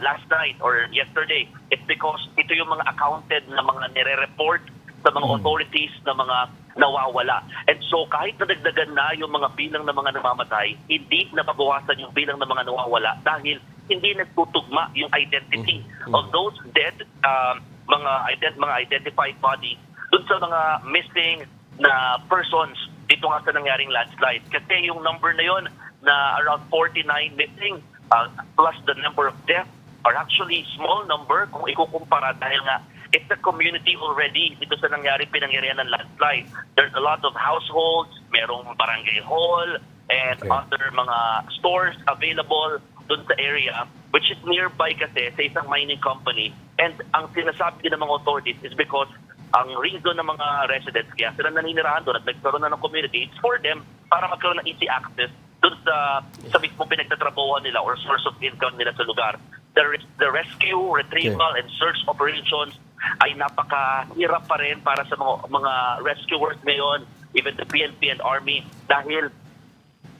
Last night or yesterday, it's because ito yung mga accounted na mga nire-report sa mga authorities na mga nawawala. And so kahit nadagdagan na yung mga bilang ng mga namamatay, hindi nababawasan yung bilang ng mga nawawala dahil hindi nagtutugma yung identity of those dead, mga identified bodies dun sa mga missing na persons dito nga sa nangyaring landslide. Kasi yung number na yon na around 49 missing, plus the number of deaths are actually small number kung ikukumpara dahil nga it's a community already dito sa pinangyarihan ng landslide. There's a lot of households, merong barangay hall, and other mga stores available dun sa area. which is nearby kasi sa isang mining company. And ang sinasabi din ng mga authorities is because ang reason ng mga residents, kaya sila naninirahan doon at nagkaroon na ng community, it's for them para magkaroon ng easy access doon sa mismo pinagtatrabahuan nila or source of income nila sa lugar. The rescue, retrieval, and search operations ay napakahirap pa rin para sa mga rescuers ngayon, even the PNP and Army, dahil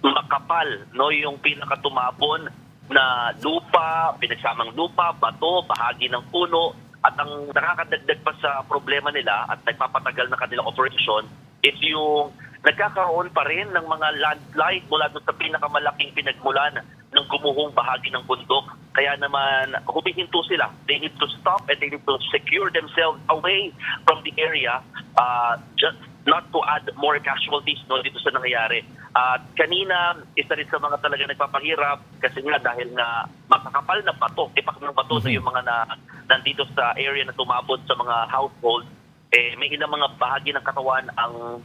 makapal yung pinakatumabon na lupa, pinagsamang lupa, bato, bahagi ng puno, at ang nakakadagdag pa sa problema nila at nagpapatagal na kanilang operation is yung nagkakaroon pa rin ng mga landslide mula doon sa pinakamalaking pinagmulan ng gumuhong bahagi ng bundok. Kaya naman, humihinto sila. They need to stop and they need to secure themselves away from the area just not to add more casualties dito sa nangyayari. At kanina, isa rin sa mga talaga nagpapahirap kasi nga dahil nga makakapal na bato, ipak ng bato na yung mga nandito sa area na tumabot sa mga household, may ilang mga bahagi ng katawan ang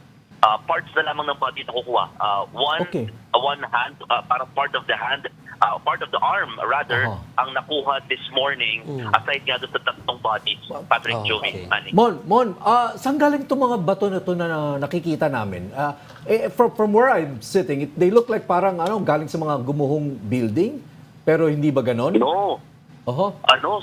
parts na lamang ng body na kukuha. One hand, parang part of the hand, part of the arm rather, ang nakuha this morning aside nga doon sa tatlong bodies. Patrick, Jove, Manny. Mon, saan galing itong mga bato na ito na nakikita namin? From where I'm sitting, they look like parang galing sa mga gumuhong building, pero hindi ba ganon? No.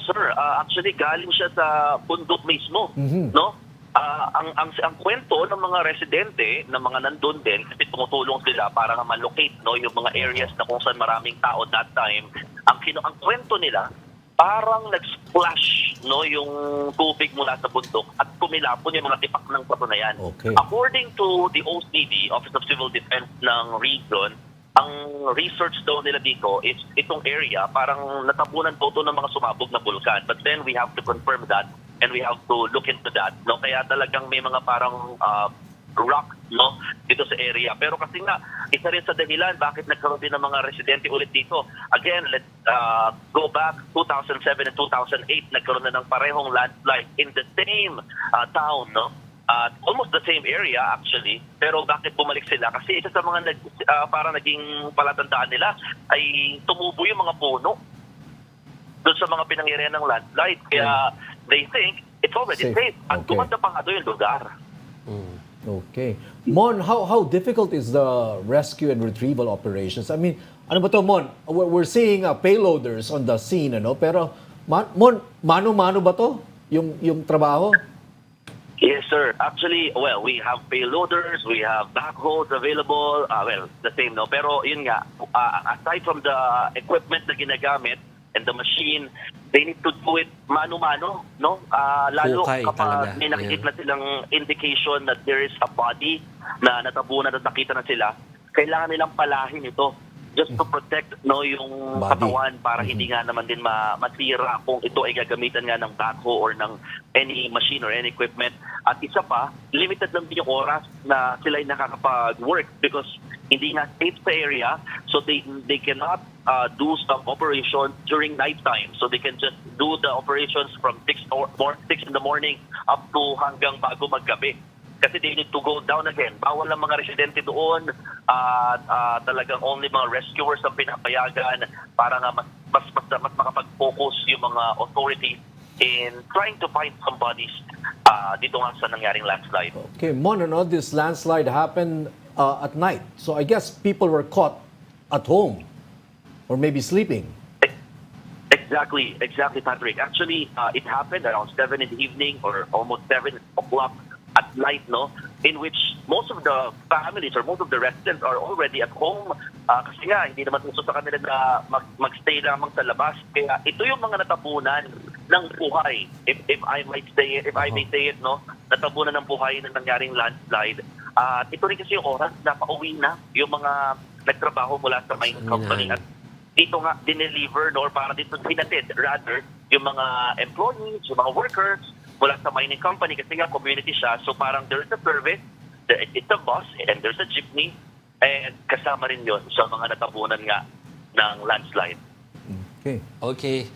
Sir, actually galing siya sa bundok mismo, no? Ang kwento ng mga residente na mga nandun din kasi tumutulong sila para nga malocate yung mga areas na kung saan maraming tao that time. Ang kwento nila parang nag-splash yung tubig mula sa bundok at kumilapon yung mga tipak ng bato na yan. According to the OCD, Office of Civil Defense ng region, ang research daw nila dito is itong area parang natabunan po ito ng mga sumabog na bulkan. But then we have to confirm that and we have to look into that. Kaya talagang may mga parang rock dito sa area. Pero kasi nga, isa rin sa dahilan bakit nagkaroon din ng mga residente ulit dito. Again, let's go back 2007 and 2008, nagkaroon na ng parehong landslide in the same town, almost the same area actually. Pero bakit bumalik sila? Kasi isa sa mga parang naging palatandaan nila ay tumubo yung mga puno doon sa mga pinangyarihan ng landslide. Kaya they think it's already safe. At tumanda pa nga doon yung lugar. Okay. Mon, how difficult is the rescue and retrieval operations? I mean, ano ba to, Mon? We're seeing payloaders on the scene, pero Mon, mano-mano ba to? Yung trabaho? Yes, sir. Actually, we have payloaders, we have backhoes available. The same, Pero yun nga, aside from the equipment na ginagamit and the machine, they need to do it mano-mano, lalo Hukay kapag talaga. may nakikita na silang indication that there is a body na natabunan at nakita na sila, kailangan nilang palahin ito just to protect yung Body. katawan para hindi nga naman din masira kung ito ay gagamitan nga ng backhoe or ng any machine or any equipment. At isa pa, limited lang din yung oras na sila ay nakakapag-work because hindi nga safe sa area, so they cannot do some operations during nighttime. So they can just do the operations from 6 in the morning up to hanggang bago maggabi. Kasi they need to go down again. Bawal ang mga residente doon at talagang only mga rescuers ang pinapayagan para nga mas makapag-focus yung mga authorities in trying to find some bodies dito nga sa nangyaring landslide. Okay, Mon, this landslide happened at night. So I guess people were caught at home or maybe sleeping. Exactly, Patrick. Actually, it happened around 7 in the evening or almost 7 o'clock at night, in which most of the families or most of the residents are already at home kasi nga hindi naman gusto sa kanila na magstay lamang sa labas. Kaya ito yung mga natabunan ng buhay, if I may say it, natabunan ng buhay na nangyaring landslide. At ito rin kasi yung oras na pauwi na yung mga nagtrabaho mula sa mining company at dito nga dineliver or para dito hinatid rather yung mga employees, yung mga workers mula sa mining company kasi nga community siya. So parang there's a service, it's a bus, and there's a jeepney, and kasama rin yun sa mga natabunan nga ng landslide. Okay.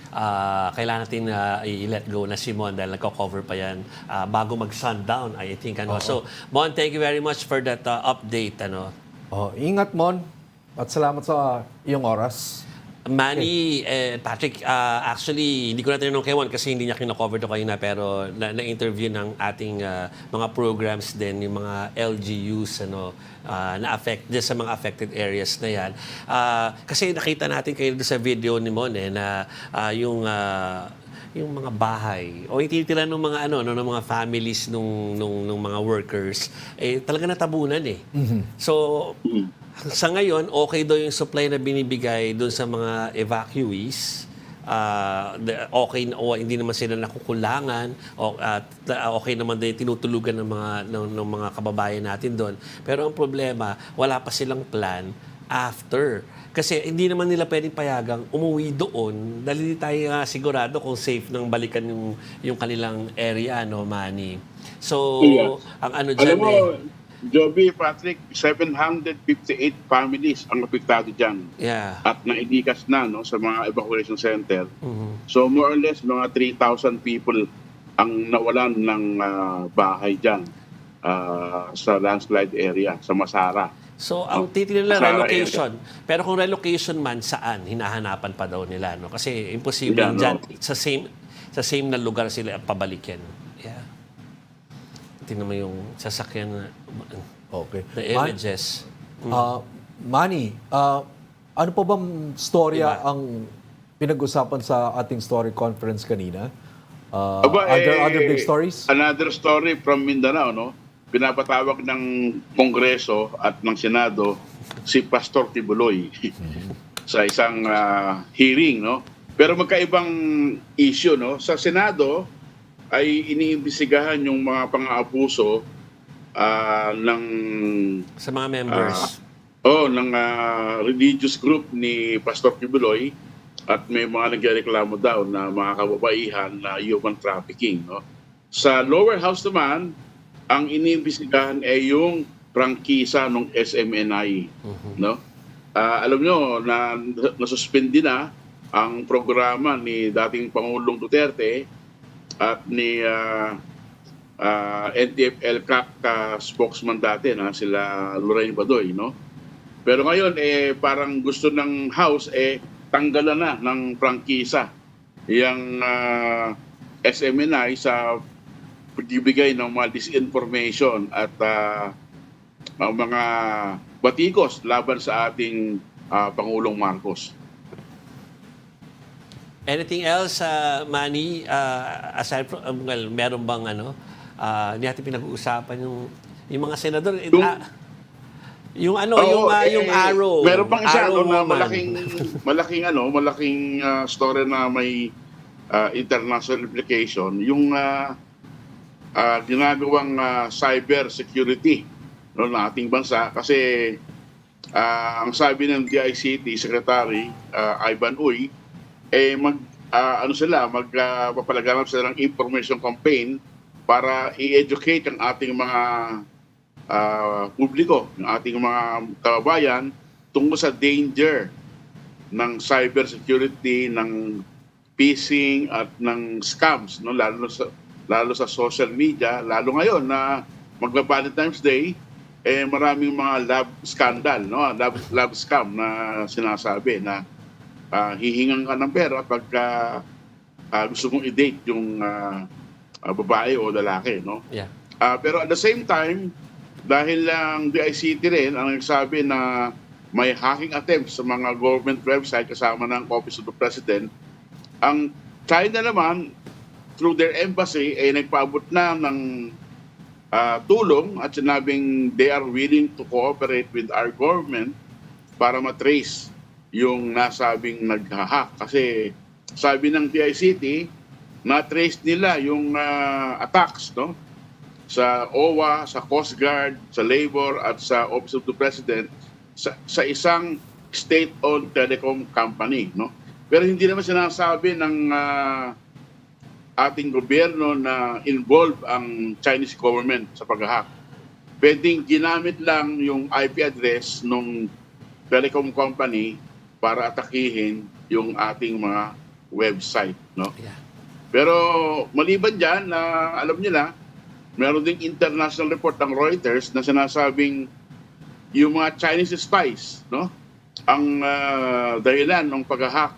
Kailangan natin i-let go na si Mon dahil nagko-cover pa yan bago mag-sundown, I think. So, Mon, thank you very much for that update. Ingat, Mon. At salamat sa iyong oras. Manny, Patrick, actually, hindi ko na tinanong kay Juan kasi hindi niya kino-cover to kayo na, pero na-interview ng ating mga programs din, yung mga LGUs, na sa mga affected areas na yan. Kasi nakita natin kayo sa video ni Mon, na yung mga bahay o ititira ng mga ng mga families nung mga workers talaga natabunan So sa ngayon okay daw yung supply na binibigay doon sa mga evacuees. Okay o hindi naman sila nakukulangan okay naman din tinutulugan ng mga kababayan natin doon. Pero ang problema, wala pa silang plan after. Kasi hindi naman nila pwedeng payagang umuwi doon dahil hindi tayo sigurado kung safe nang balikan yung kanilang area, Manny. So, ang dyan Alam mo, Jove, Patrick, 758 families ang apektado dyan. Yeah. At naidikas na sa mga evacuation center. So more or less, mga 3,000 people ang nawalan ng bahay dyan sa landslide area, sa Masara. So, ang titignan nila relocation. Pero kung relocation man, saan? Hinahanapan pa daw nila, Kasi imposible dyan. Sa same na lugar sila pabalikin. Yeah. Tingnan mo yung sasakyan na the images. Manny, ano pa bang storya ang pinag-usapan sa ating story conference kanina? Are there other big stories? Another story from Mindanao, pinapatawag ng Kongreso at ng Senado si Pastor Tibuloy sa isang hearing, Pero magkaibang issue, Sa Senado ay iniimbestigahan yung mga pang-aabuso ng sa mga members. ng religious group ni Pastor Tibuloy at may mga nagreklamo daw na mga kababaihan na human trafficking, Sa lower house naman, ang iniimbestigahan ay yung prangkisa ng SMNI, alam nyo na nasuspindi na ang programa ni dating Pangulong Duterte at ni NTF-ELCAC spokesman dati na sila Lorraine Badoy, Pero ngayon parang gusto ng House tanggalan na ng prangkisa yung SMNI sa pagbibigay ng mga disinformation at mga batikos laban sa ating Pangulong Marcos. Anything else, Manny, aside from, meron bang hindi natin pinag-uusapan yung mga senador? Yung arrow. Meron pang isa arrow na woman. malaking story na may international implication. Yung ginagawang cyber security ng ating bansa kasi ang sabi ng DICT Secretary Ivan Uy magpapalaganap sila ng information campaign para i-educate ang ating mga publiko, ng ating mga kababayan tungkol sa danger ng cyber security, ng phishing at ng scams, lalo sa social media, lalo ngayon na magba-Valentine's Day, maraming mga love scandal, love scam na sinasabi na hihingan ka ng pera pagka gusto mong i-date yung babae o lalaki, Yeah. Pero at the same time, dahil ang DICT rin ang nagsabi na may hacking attempts sa mga government website kasama ng Office of the President, ang China naman through their embassy nagpaabot na ng tulong at sinabing they are willing to cooperate with our government para matrace yung nasabing nag-hack. Kasi sabi ng DICT, na-trace nila yung attacks sa OWA, sa Coast Guard, sa Labor at sa Office of the President sa isang state-owned telecom company. Pero hindi naman sinasabi ng ating gobyerno na involved ang Chinese government sa pag-hack. Pwedeng ginamit lang yung IP address ng telecom company para atakihin yung ating mga website. Yeah. Pero maliban dyan, alam nila, meron ding international report ng Reuters na sinasabing yung mga Chinese spies, ang dahilan ng pag-hack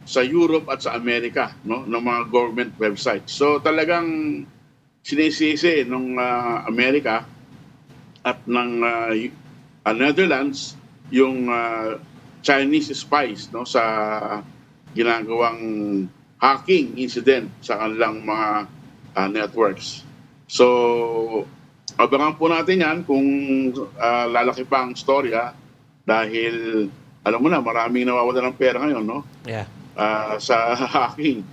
sa Europe at sa Amerika, no, ng mga government websites. So talagang sinisisi ng Amerika at ng Netherlands yung Chinese spies, no, sa ginagawang hacking incident sa kanilang mga networks. So abangan po natin yan kung lalaki pa ang storya dahil alam mo na maraming nawawala ng pera ngayon, no? Yeah. Sa hacking.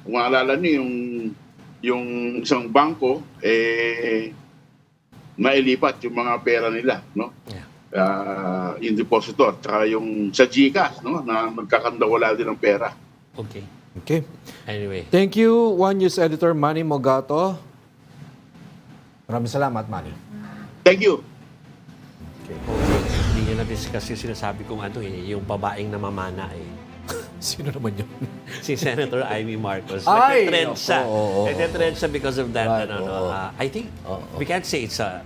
Kung maalala niyo yung isang bangko nailipat yung mga pera nila, no? Yeah. Yung depositor tsaka yung sa GCash, no, na magkakandawala din ng pera. Okay. Okay. Anyway. Thank you, One News Editor Manny Mogato. Maraming salamat, Manny. Thank you. Hindi niya na-discuss yung sinasabi kong yung babaeng namamana Sino naman yun? si Senator Amy Marcos. Ay! Nagtitrend siya. Oo. Nagtitrend siya because of that. Right, I think we can't say it's a...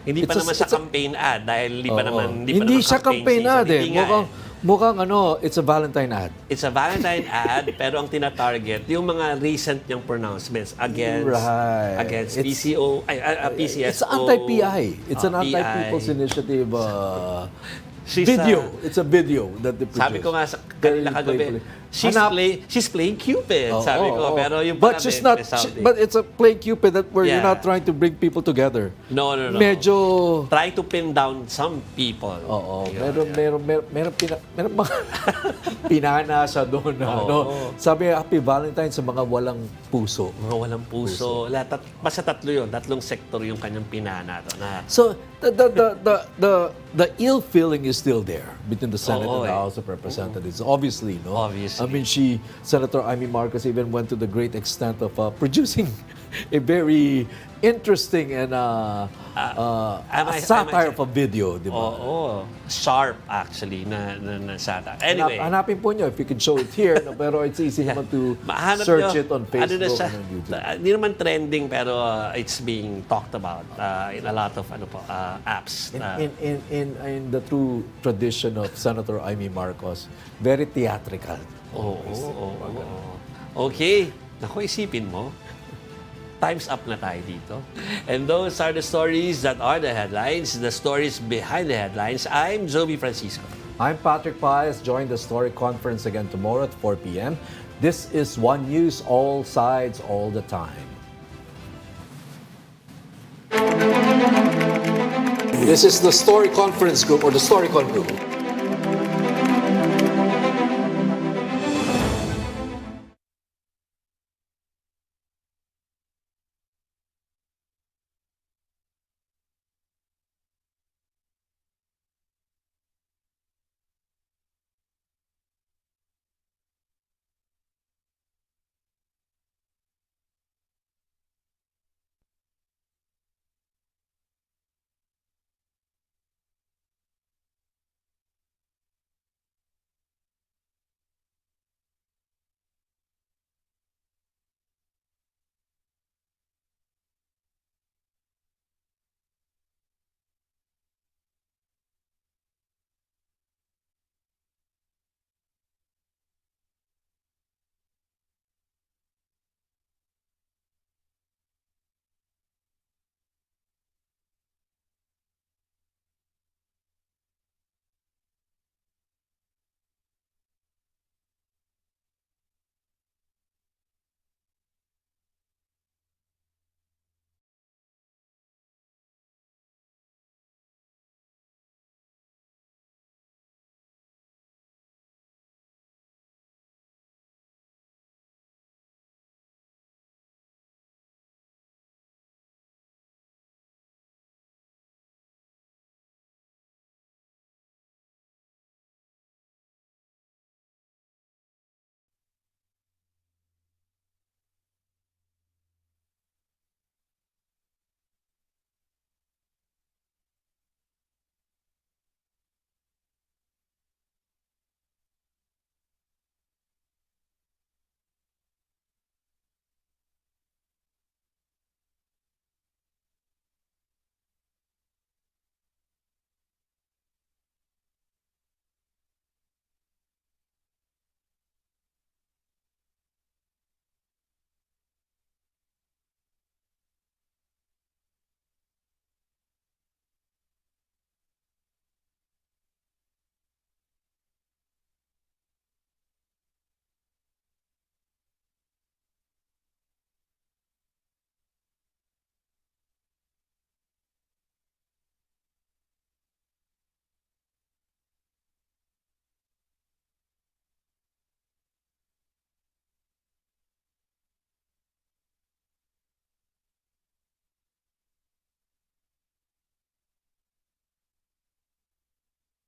Hindi pa It's a- naman sa it's a- campaign ad dahil hindi pa naman Hindi siya campaign ad season. eh. Hindi nga Mukhang it's a Valentine ad. It's a Valentine ad pero ang tina-target yung mga recent niyang pronouncements against It's- PCO, PCSO. It's anti-PI. It's an PI. anti-People's Initiative She's video. It's a video that they produce. Sabi ko nga sa kanila kagabi, she's playing Cupid, sabi ko. Pero yung but pala, she's not. may something. But it's a playing Cupid that where you're Yeah. not trying to bring people together. No. Medyo. Try to pin down some people. Oo. Yun, Meron mga pinanasa doon na, Sabi, Happy Valentine sa mga walang puso. Mga walang puso. Basta tatlo yun. Tatlong sektor yung kanyang pinana. So the ill feeling is still there between the Senate and the House of Representatives. Obviously, no. Obviously. I mean, Senator Amy Marcos even went to the great extent of producing a very interesting and a satire of a video, di ba? Oo. Sharp, actually, na satire. Anyway. Hanapin po nyo if you could show it here, no? Pero it's easy naman to Mahanap search nyo, it on Facebook na siya, and on YouTube. Hindi naman trending pero it's being talked about in a lot of apps. In the true tradition of Senator Amy Marcos, very theatrical. Oo. Okay. Naku, isipin mo. Time's up na tayo dito. And those are the stories that are the headlines, the stories behind the headlines. I'm Jove Francisco. I'm Patrick Paez. Join the Story Conference again tomorrow at 4 p.m. This is One News, all sides, all the time. This is the Story Conference Group or the Storycon Group.